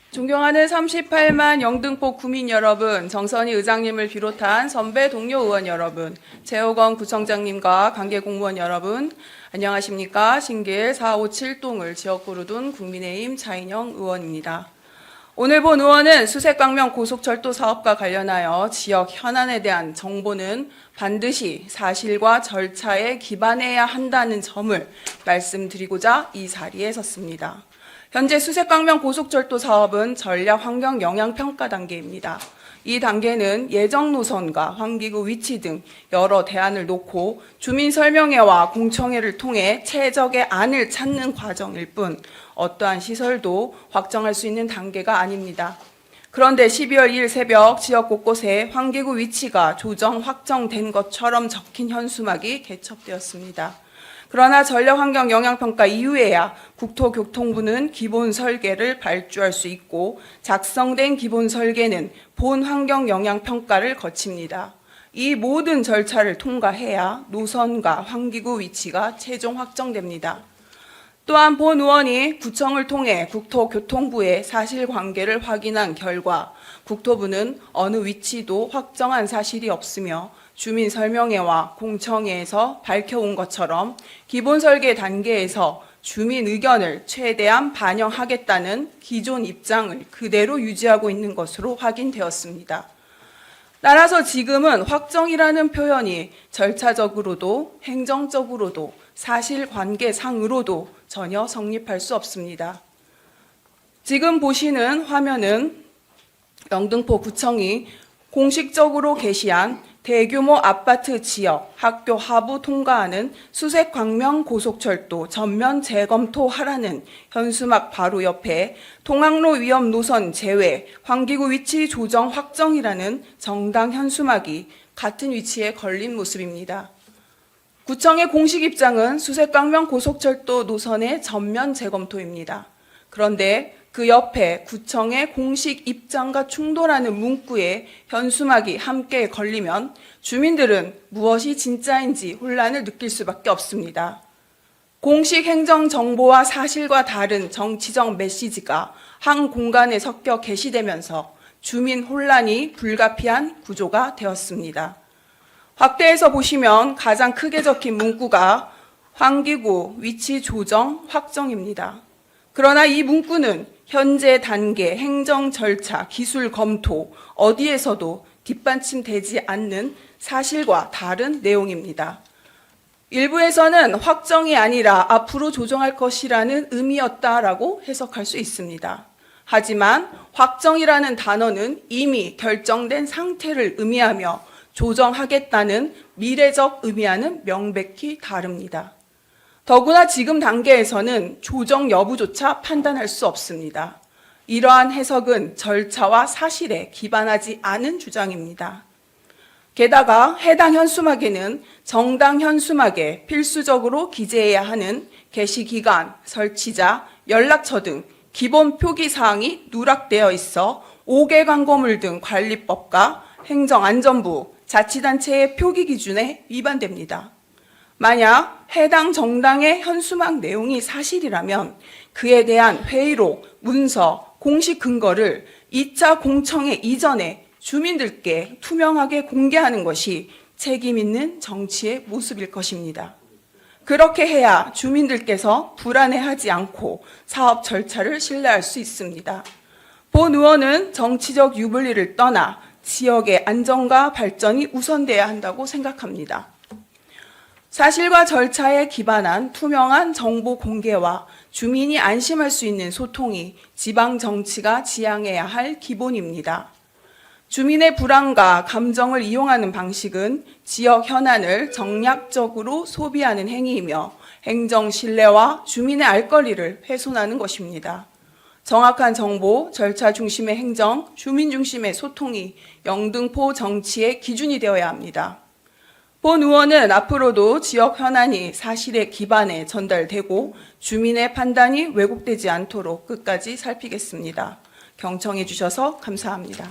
존경하는 38만 영등포 구민 여러분, 정선희 의장님을 비롯한 선배 동료 의원 여러분, 최호건 구청장님과 관계 공무원 여러분, 안녕하십니까. 신길 457동을 지역구로 둔 국민의힘 차인영 의원입니다. 오늘 본 의원은 수색광명 고속철도 사업과 관련하여 지역 현안에 대한 정보는 반드시 사실과 절차에 기반해야 한다는 점을 말씀드리고자 이 자리에 섰습니다. 현재 수색광명 고속철도 사업은 전략 환경 영향 평가 단계입니다. 이 단계는 예정 노선과 환기구 위치 등 여러 대안을 놓고 주민 설명회와 공청회를 통해 최적의 안을 찾는 과정일 뿐 어떠한 시설도 확정할 수 있는 단계가 아닙니다. 그런데 12월 2일 새벽 지역 곳곳에 환기구 위치가 조정 확정된 것처럼 적힌 현수막이 개첩되었습니다. 그러나 전략환경 영향평가 이후에야 국토교통부는 기본 설계를 발주할 수 있고 작성된 기본 설계는 본 환경 영향평가를 거칩니다. 이 모든 절차를 통과해야 노선과 환기구 위치가 최종 확정됩니다. 또한 본 의원이 구청을 통해 국토교통부의 사실관계를 확인한 결과 국토부는 어느 위치도 확정한 사실이 없으며 주민 설명회와 공청회에서 밝혀온 것처럼 기본 설계 단계에서 주민 의견을 최대한 반영하겠다는 기존 입장을 그대로 유지하고 있는 것으로 확인되었습니다. 따라서 지금은 확정이라는 표현이 절차적으로도 행정적으로도 사실관계상으로도 전혀 성립할 수 없습니다. 지금 보시는 화면은 영등포구청이 공식적으로 게시한 대규모 아파트 지역, 학교 하부 통과하는 수색광명 고속철도 전면 재검토하라는 현수막 바로 옆에 통학로 위험 노선 제외, 환기구 위치 조정 확정이라는 정당 현수막이 같은 위치에 걸린 모습입니다. 구청의 공식 입장은 수색광명 고속철도 노선의 전면 재검토입니다. 그런데 그 옆에 구청의 공식 입장과 충돌하는 문구에 현수막이 함께 걸리면 주민들은 무엇이 진짜인지 혼란을 느낄 수밖에 없습니다. 공식 행정 정보와 사실과 다른 정치적 메시지가 한 공간에 섞여 게시되면서 주민 혼란이 불가피한 구조가 되었습니다. 확대해서 보시면 가장 크게 적힌 문구가 환기구 위치 조정 확정입니다. 그러나 이 문구는 현재 단계, 행정 절차, 기술 검토 어디에서도 뒷받침되지 않는 사실과 다른 내용입니다. 일부에서는 확정이 아니라 앞으로 조정할 것이라는 의미였다라고 해석할 수 있습니다. 하지만 확정이라는 단어는 이미 결정된 상태를 의미하며 조정하겠다는 미래적 의미와는 명백히 다릅니다. 더구나 지금 단계에서는 조정 여부조차 판단할 수 없습니다. 이러한 해석은 절차와 사실에 기반하지 않은 주장입니다. 게다가 해당 현수막에는 정당 현수막에 필수적으로 기재해야 하는 게시기간, 설치자, 연락처 등 기본 표기사항이 누락되어 있어 5개 광고물 등 관리법과 행정안전부, 자치단체의 표기 기준에 위반됩니다. 만약 해당 정당의 현수막 내용이 사실이라면 그에 대한 회의록, 문서, 공식 근거를 2차 공청회 이전에 주민들께 투명하게 공개하는 것이 책임 있는 정치의 모습일 것입니다. 그렇게 해야 주민들께서 불안해하지 않고 사업 절차를 신뢰할 수 있습니다. 본 의원은 정치적 유불리를 떠나 지역의 안전과 발전이 우선돼야 한다고 생각합니다. 사실과 절차에 기반한 투명한 정보 공개와 주민이 안심할 수 있는 소통이 지방 정치가 지향해야 할 기본입니다. 주민의 불안과 감정을 이용하는 방식은 지역 현안을 정략적으로 소비하는 행위이며 행정 신뢰와 주민의 알 권리를 훼손하는 것입니다. 정확한 정보, 절차 중심의 행정, 주민 중심의 소통이 영등포 정치의 기준이 되어야 합니다. 본 의원은 앞으로도 지역 현안이 사실에 기반해 전달되고 주민의 판단이 왜곡되지 않도록 끝까지 살피겠습니다. 경청해 주셔서 감사합니다.